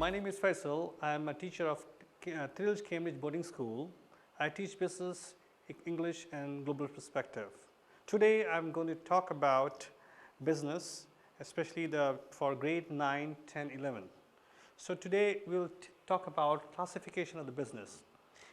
My name is Faisal. I am a teacher of Trilj Cambridge Boarding School. I teach business, English and global perspective. Today I am going to talk about business, especially for grade 9, 10, 11. So today we will talk about classification of the business.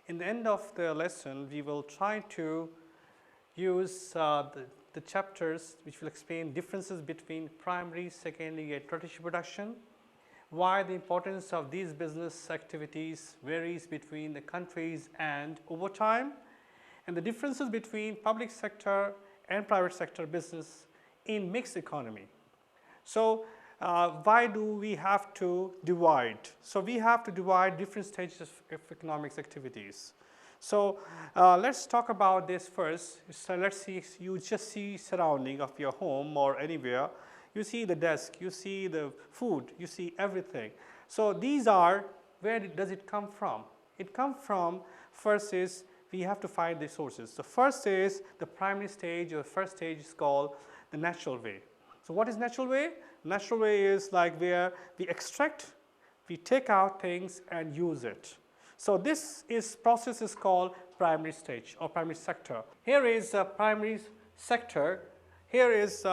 In the end of the lesson, we will try to use the chapters which will explain differences between primary, secondary and tertiary production, why the importance of these business activities varies between the countries and over time, and the differences between public sector and private sector business in mixed economy. So why do we have to divide? So we have to divide different stages of economics activities. So let's talk about this first. So let's see, you just see surrounding of your home or anywhere. You see the desk, you see the food, you see everything. So these are, where does it come from? It comes from, first is we have to find the sources. The first is the primary stage, or first stage is called the natural way. So what is natural way? Natural way is like where we extract, we take out things and use it. So this process is called primary stage or primary sector. Here is primary sector. Here is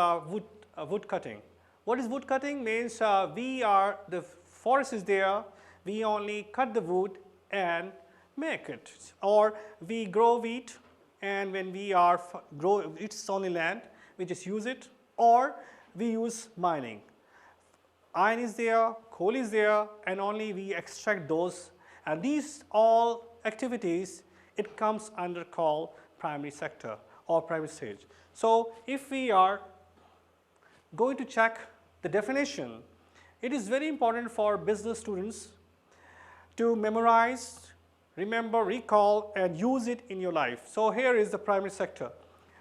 wood cutting. What is wood cutting? Means the forest is there, we only cut the wood and make it. Or we grow wheat, and when we grow it's only land, we just use it. Or we use mining. Iron is there, coal is there, and only we extract those. And these all activities, it comes under called primary sector or primary stage. So if we are going to check the definition, it is very important for business students to memorize, remember, recall and use it in your life. So here is the primary sector.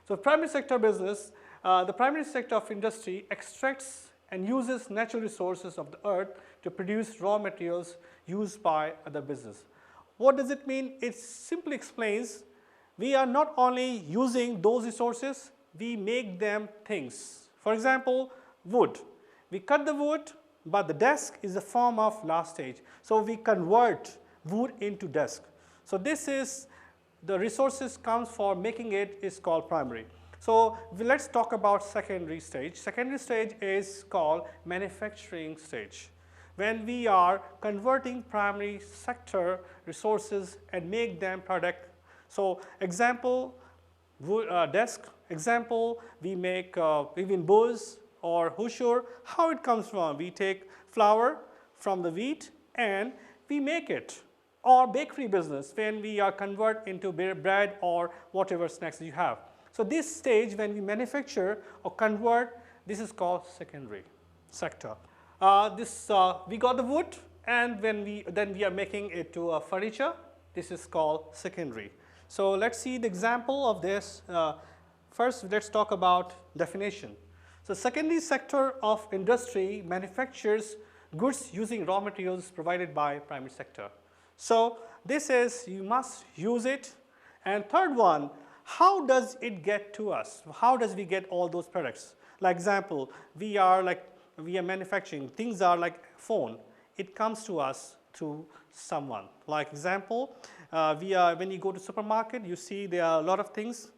So primary sector business, the primary sector of industry extracts and uses natural resources of the earth to produce raw materials used by other business. What does it mean? It simply explains we are not only using those resources, we make them things. For example, wood. We cut the wood, but the desk is a form of last stage. So we convert wood into desk. So this is the resources comes for making it is called primary. So let's talk about secondary stage. Secondary stage is called manufacturing stage, when we are converting primary sector resources and make them product. So example, desk. Example, we make even bows or hosiery. How it comes from? We take flour from the wheat and we make it. Or bakery business, when we are convert into bread or whatever snacks you have. So this stage, when we manufacture or convert, this is called secondary sector. We got the wood, and then we are making it to a furniture. This is called secondary. So let's see the example of this. First, let's talk about definition. So secondary sector of industry manufactures goods using raw materials provided by primary sector. So this is, you must use it. And third one, how does it get to us? How does we get all those products? Like example, we are manufacturing, things are like phone. It comes to us through someone. Like example, when you go to supermarket, you see there are a lot of things.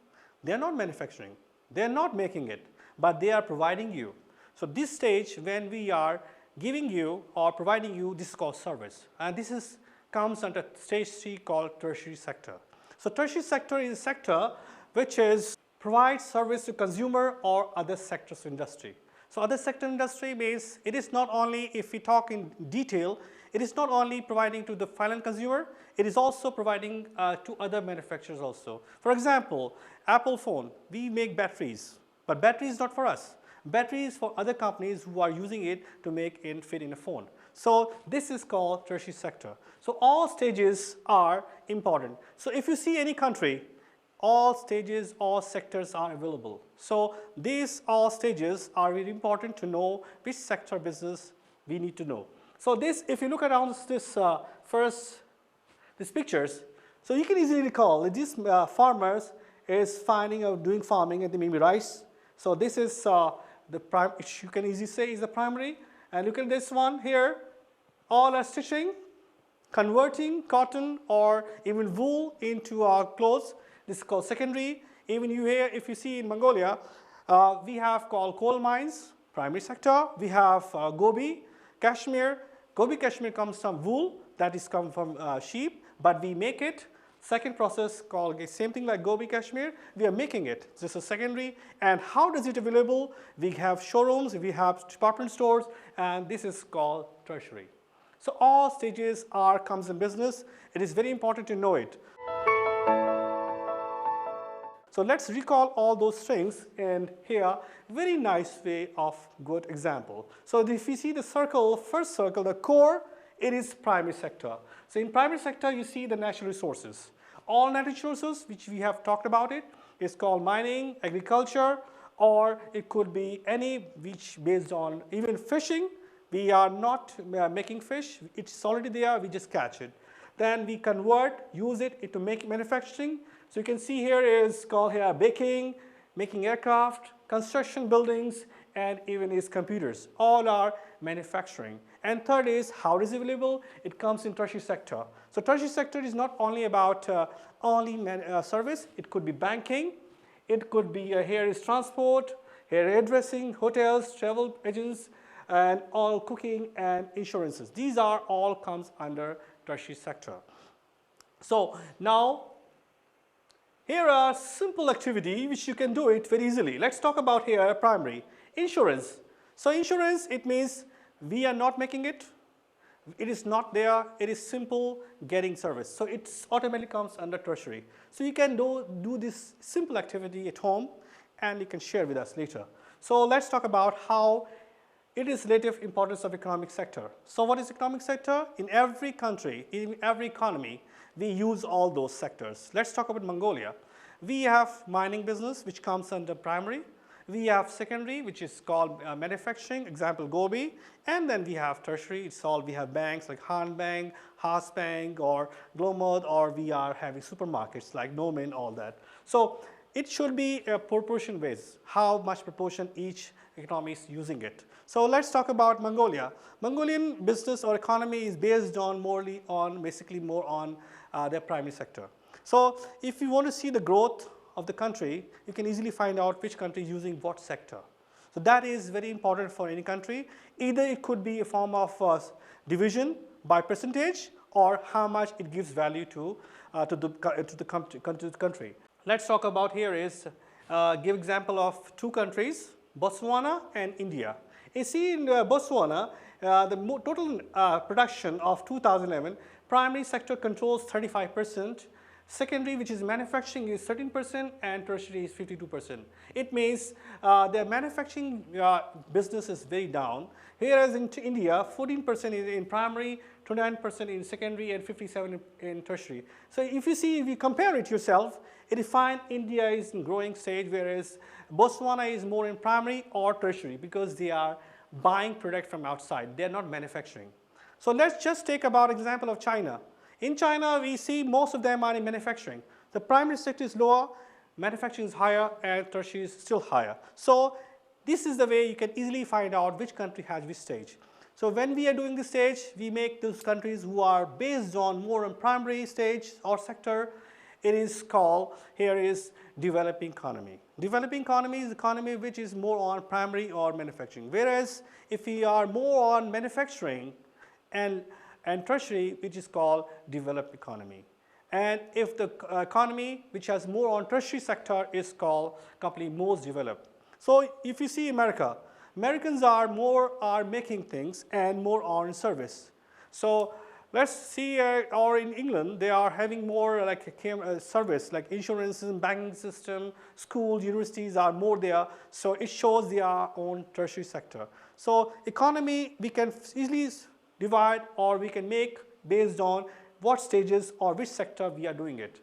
They are not manufacturing, they are not making it, but they are providing you. So this stage, when we are giving you or providing you, this is called service. And this comes under stage 3 called tertiary sector. So tertiary sector is a sector which provides service to consumer or other sectors of industry. So other sector industry means it is not only, if we talk in detail, it is not only providing to the final consumer, it is also providing to other manufacturers also. For example, Apple phone, we make batteries, but battery is not for us. Battery is for other companies who are using it to make it fit in a phone. So this is called tertiary sector. So all stages are important. So if you see any country, all stages, all sectors are available. So these all stages are really important to know which sector business we need to know. So this, if you look around these pictures, so you can easily recall these farmers is doing farming and maybe rice. So this is which you can easily say is the primary. And look at this one here. All are stitching, converting cotton or even wool into our clothes. This is called secondary. Even you here, if you see in Mongolia, we have called coal mines, primary sector. We have Gobi, Kashmir. Gobi, Kashmir comes from wool, that is come from sheep, but we make it. Second process called same thing like Gobi, Kashmir, we are making it. This is secondary. And how does it available? We have showrooms, we have department stores, and this is called tertiary. So all stages comes in business. It is very important to know it. So let's recall all those things and here, very nice way of good example. So if you see the circle, first circle, the core, it is primary sector. So in primary sector, you see the natural resources. All natural resources, which we have talked about it, is called mining, agriculture, or it could be any which based on even fishing. We are not making fish, it's already there, we just catch it. Then we convert, use it to make manufacturing. So you can see here is called here baking, making aircraft, construction buildings, and even is computers. All are manufacturing. And third is how it is available. It comes in tertiary sector. So tertiary sector is not only about service. It could be banking. It could be here is transport, here hairdressing, hotels, travel agents, and all cooking and insurances. These are all comes under tertiary sector. So now here are simple activity which you can do it very easily. Let's talk about here primary insurance. So insurance, it means we are not making it. It is not there. It is simple getting service. So it automatically comes under tertiary. So you can do this simple activity at home and you can share with us later. So let's talk about how it is relative importance of economic sector. So what is economic sector? In every country, in every economy, we use all those sectors. Let's talk about Mongolia. We have mining business, which comes under primary. We have secondary, which is called manufacturing, example Gobi. And then we have tertiary, it's all, we have banks like Han Bank, Haas Bank, or Glomod, or we are having supermarkets like Nomin, all that. So it should be a proportion ways, how much proportion each economy is using it. So let's talk about Mongolia. Mongolian business or economy is based on basically more on their primary sector. So if you want to see the growth of the country, you can easily find out which country is using what sector. So that is very important for any country. Either it could be a form of division by percentage or how much it gives value to the country. Let's talk about here is give example of two countries, Botswana and India. You see in Botswana, the total production of 2011, primary sector controls 35%, secondary, which is manufacturing, is 13%, and tertiary is 52%. It means their manufacturing business is very down. Whereas in India, 14% is in primary, 29% in secondary, and 57% in tertiary. So if you compare it yourself, it is fine. India is in growing stage, whereas Botswana is more in primary or tertiary because they are buying product from outside. They are not manufacturing. So let's just take about example of China. In China, we see most of them are in manufacturing. The primary sector is lower, manufacturing is higher, and tertiary is still higher. So this is the way you can easily find out which country has which stage. So when we are doing this stage, we make those countries who are based on more on primary stage or sector. It is called, here is developing economy. Developing economy is economy which is more on primary or manufacturing. Whereas if we are more on manufacturing and tertiary, which is called developed economy. And if the economy which has more on tertiary sector is called company most developed. So if you see America, Americans are making things and more on service. So let's see, or in England, they are having more like service, like insurance and banking system, schools, universities are more there. So it shows their own tertiary sector. So economy, we can easily divide or we can make based on what stages or which sector we are doing it.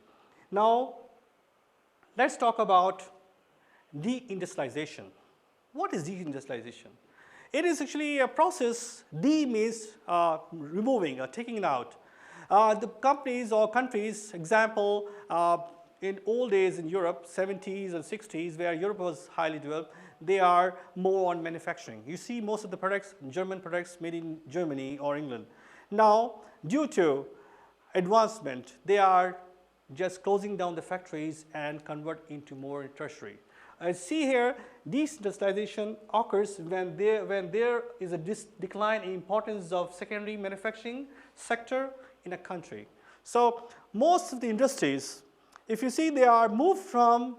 Now, let's talk about deindustrialization. What is deindustrialization? It is actually a process. De means removing or taking it out. The companies or countries, example, in old days in Europe, 70s and 60s, where Europe was highly developed, they are more on manufacturing. You see most of the products, German products made in Germany or England. Now, due to advancement, they are just closing down the factories and convert into more tertiary. See here, deindustrialization occurs when there is a decline in importance of secondary manufacturing sector in a country. So most of the industries, if you see, they are moved from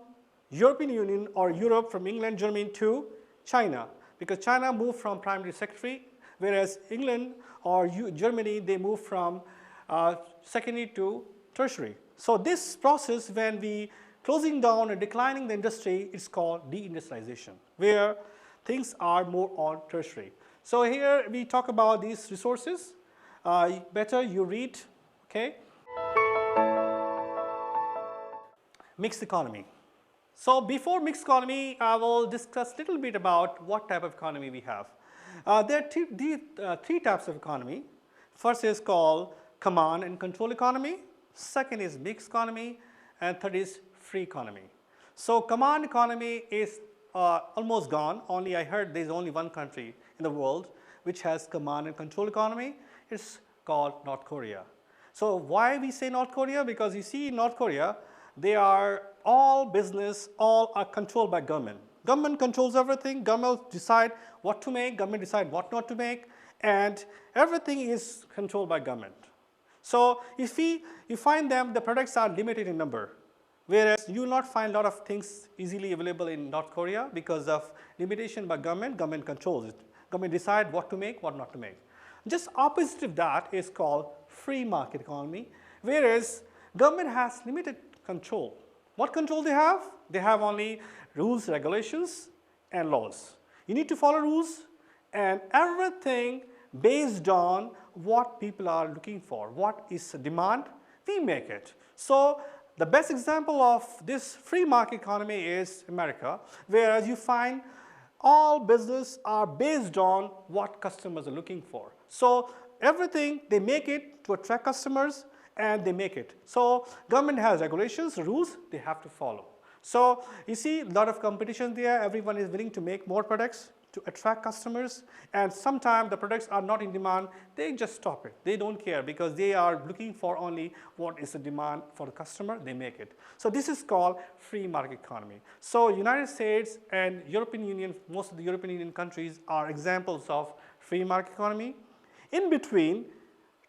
European Union or Europe, from England, Germany to China, because China moved from primary secondary, whereas England or Germany, they move from secondary to tertiary. So this process, when we closing down and declining the industry, it's called deindustrialization, where things are more on tertiary. So here we talk about these resources. Better you read, okay? Mixed economy. So before mixed economy, I will discuss a little bit about what type of economy we have. There are three types of economy. First is called command and control economy. Second is mixed economy, and third is free economy. So command economy is almost gone. Only I heard there is only one country in the world which has command and control economy. It's called North Korea. So why we say North Korea? Because you see in North Korea, they are all business, all are controlled by government. Government controls everything. Government decide what to make, government decide what not to make, and everything is controlled by government. So if you find them, the products are limited in number, whereas you will not find a lot of things easily available in North Korea because of limitation by government. Government controls it. Government decide what to make, what not to make. Just opposite of that is called free market economy, whereas government has limited control. What control they have? They have only rules, regulations, and laws. You need to follow rules, and everything based on what people are looking for, what is the demand, we make it. So the best example of this free market economy is America, whereas you find all business are based on what customers are looking for. So everything, they make it to attract customers, and they make it. So government has regulations, rules, they have to follow. So you see a lot of competition there. Everyone is willing to make more products to attract customers, and sometimes the products are not in demand, they just stop it. They don't care because they are looking for only what is the demand for the customer, they make it. So this is called free market economy. So United States and European Union, most of the European Union countries are examples of free market economy. In between,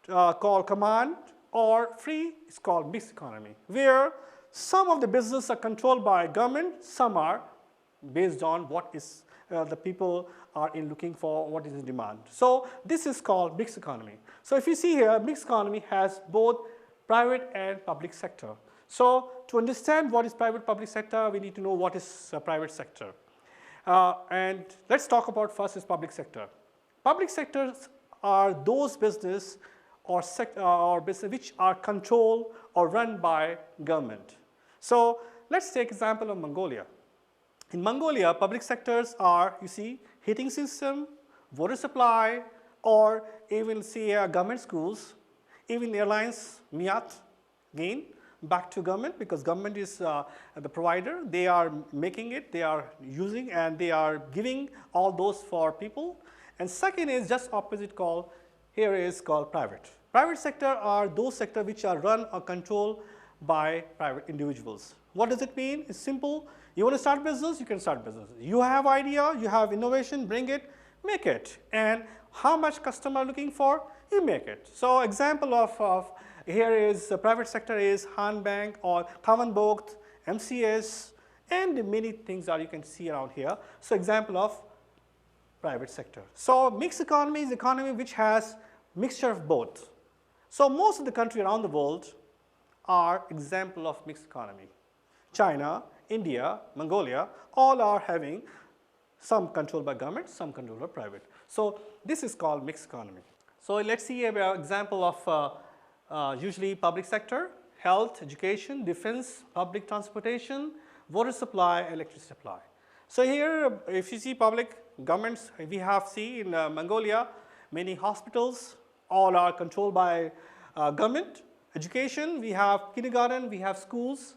called command or free, is called mixed economy, where some of the business are controlled by government, some are based on what is the people are looking for, what is in demand. So this is called mixed economy. So if you see here, mixed economy has both private and public sector. So to understand what is private public sector, we need to know what is private sector. And let's talk about first is public sector. Public sectors are those business or business which are controlled or run by government. So let's take example of Mongolia. In Mongolia, public sectors are, you see, heating system, water supply, or even see government schools, even airlines, MIAT, again, back to government because government is the provider. They are making it, they are using, and they are giving all those for people. And second is just opposite called, here is called private. Private sector are those sectors which are run or controlled by private individuals. What does it mean? It's simple. You want to start business, you can start business. You have idea, you have innovation, bring it, make it. And how much customer are looking for, you make it. So example of here is private sector is Han Bank or Tavanbogt, MCS, and many things that you can see around here. So example of private sector. So mixed economy is economy which has mixture of both. So most of the country around the world are example of mixed economy. China, India, Mongolia, all are having some control by government, some control by private. So this is called mixed economy. So let's see an example of usually public sector, health, education, defense, public transportation, water supply, electricity supply. So here, if you see public governments, we have in Mongolia, many hospitals, all are controlled by government. Education, we have kindergarten, we have schools,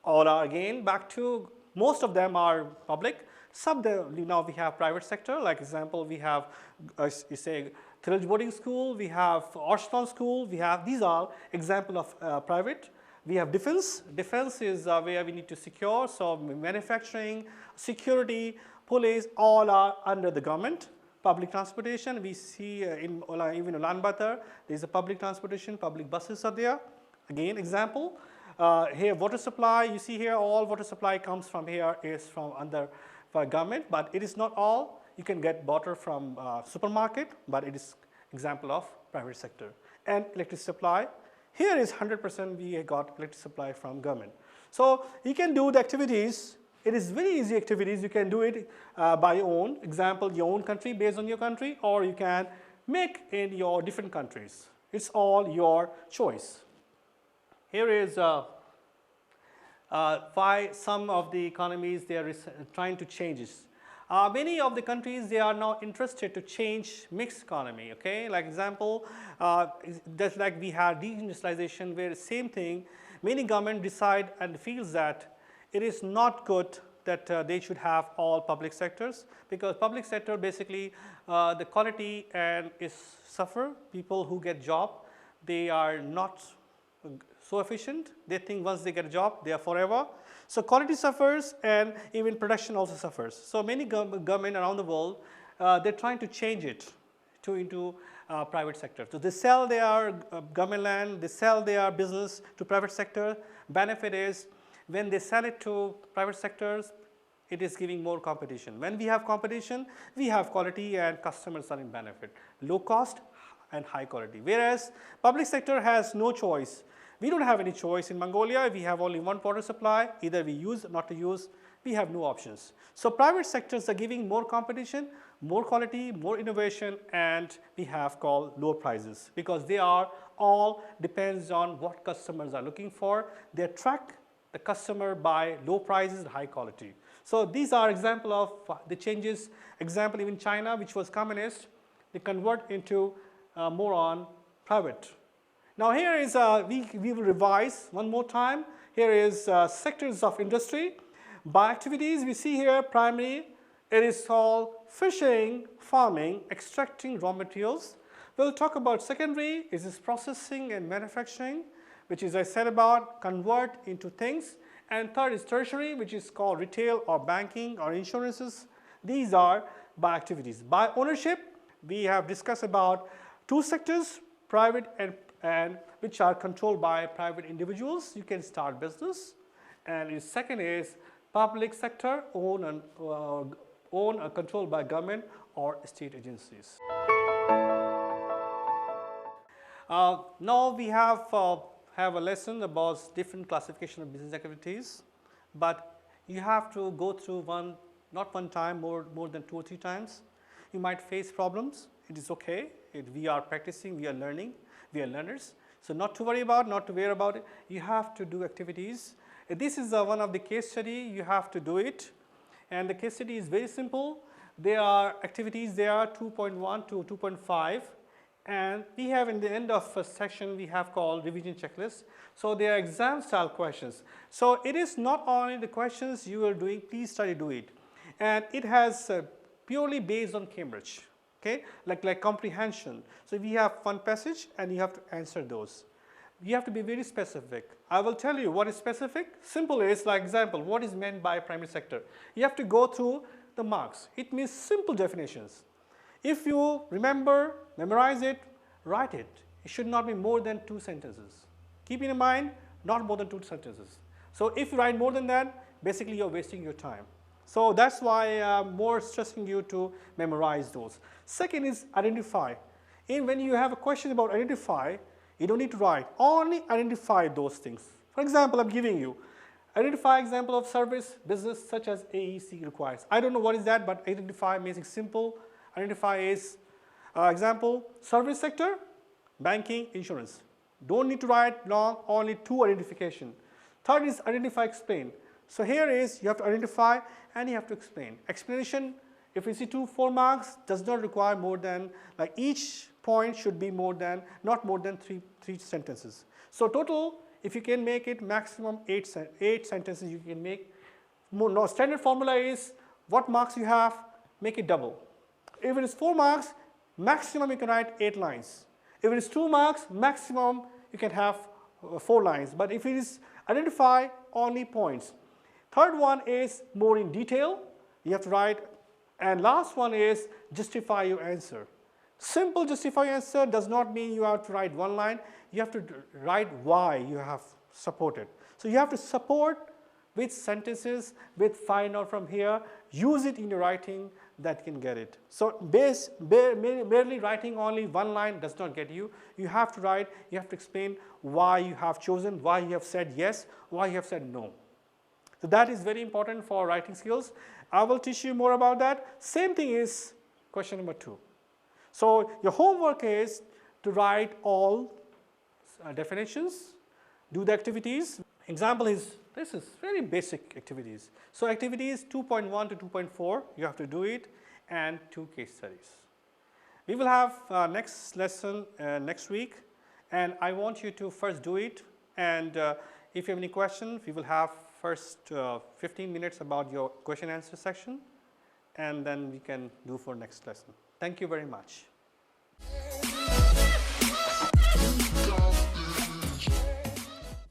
all are again back to, most of them are public. Some now we have private sector, like example we have you say Trilj Boarding School, we have Ashton School, we have, these are example of private. We have defense. Defense is where we need to secure, so manufacturing, security, police, all are under the government. Public transportation, we see in even Ulaanbaatar, there is a public transportation, public buses are there. Again, example. Here water supply, you see here all water supply comes from here is from under for government, but it is not all. You can get water from supermarket, but it is example of private sector. And electricity supply, here is 100% we got electricity supply from government. So you can do the activities. It is very easy activities. You can do it by your own, example, your own country based on your country, or you can make in your different countries. It's all your choice. Here is why some of the economies they are trying to change this. Many of the countries they are now interested to change mixed economy. Okay, like example, just like we had deindustrialization, where same thing. Many government decide and feels that it is not good that they should have all public sectors, because public sector basically the quality and is suffer. People who get job, they are not so efficient. They think once they get a job, they are forever. So quality suffers and even production also suffers. So many government around the world, they're trying to change it into private sector. So they sell their government land, they sell their business to private sector. Benefit is when they sell it to private sectors, it is giving more competition. When we have competition, we have quality and customers are in benefit. Low cost and high quality. Whereas public sector has no choice. We don't have any choice in Mongolia. We have only one water supply. Either we use or not to use. We have no options. So private sectors are giving more competition, more quality, more innovation, and we have called lower prices, because they are all depends on what customers are looking for. They attract the customer by low prices and high quality. So these are example of the changes. Example, even China, which was communist, they convert into more on private. Now here is, we will revise one more time. Here is sectors of industry. By activities, we see here primary, it is called fishing, farming, extracting raw materials. We'll talk about secondary, it is processing and manufacturing, which is I said about convert into things. And third is tertiary, which is called retail or banking or insurances. These are by activities. By ownership, we have discussed about two sectors, private and which are controlled by private individuals. You can start business. And the second is public sector, owned or controlled by government or state agencies. Now we have a lesson about different classification of business activities, but you have to go through not one time, more than 2 or 3 times. You might face problems. It is okay. We are practicing, we are learning, we are learners. So not to worry about, not to worry about it. You have to do activities. This is one of the case study. You have to do it, and the case study is very simple. There are activities. There are 2.1 to 2.5, and we have in the end of a section we have called revision checklist. So they are exam style questions. So it is not only the questions you are doing. Please try to do it, and it has purely based on Cambridge. Okay, like comprehension. So we have one passage and you have to answer those. You have to be very specific. I will tell you what is specific. Simple is like example, what is meant by primary sector? You have to go through the marks. It means simple definitions. If you remember, memorize it, write it. It should not be more than 2 sentences. Keep in mind, not more than 2 sentences. So if you write more than that, basically you're wasting your time. So that's why I'm more stressing you to memorize those. Second is identify. When you have a question about identify, you don't need to write. Only identify those things. For example, I'm giving you identify example of service business such as AEC requires. I don't know what is that, but identify makes it simple. Identify is example service sector, banking, insurance. Don't need to write long, only 2 identification. Third is identify, explain. So here is you have to identify and you have to explain. Explanation, if you see 4 marks, does not require more than, like each point should be not more than 3 sentences. So total, if you can make it maximum 8 sentences you can make. No, standard formula is what marks you have, make it double. If it is 4 marks, maximum you can write 8 lines. If it is 2 marks, maximum you can have 4 lines. But if it is identify only points. Third one is more in detail, you have to write. And last one is justify your answer. Simple justify your answer does not mean you have to write 1 line, you have to write why you have supported. So you have to support with sentences, with find out from here, use it in your writing, that can get it. So merely writing only 1 line does not get you. You have to write, you have to explain why you have chosen, why you have said yes, why you have said no. So that is very important for writing skills. I will teach you more about that. Same thing is question number 2. So your homework is to write all definitions, do the activities. Example is, this is very basic activities. So activities 2.1 to 2.4, you have to do it, and 2 case studies. We will have next lesson next week, and I want you to first do it, and if you have any questions, we will have first 15 minutes about your question answer section, and then we can do for next lesson. Thank you very much.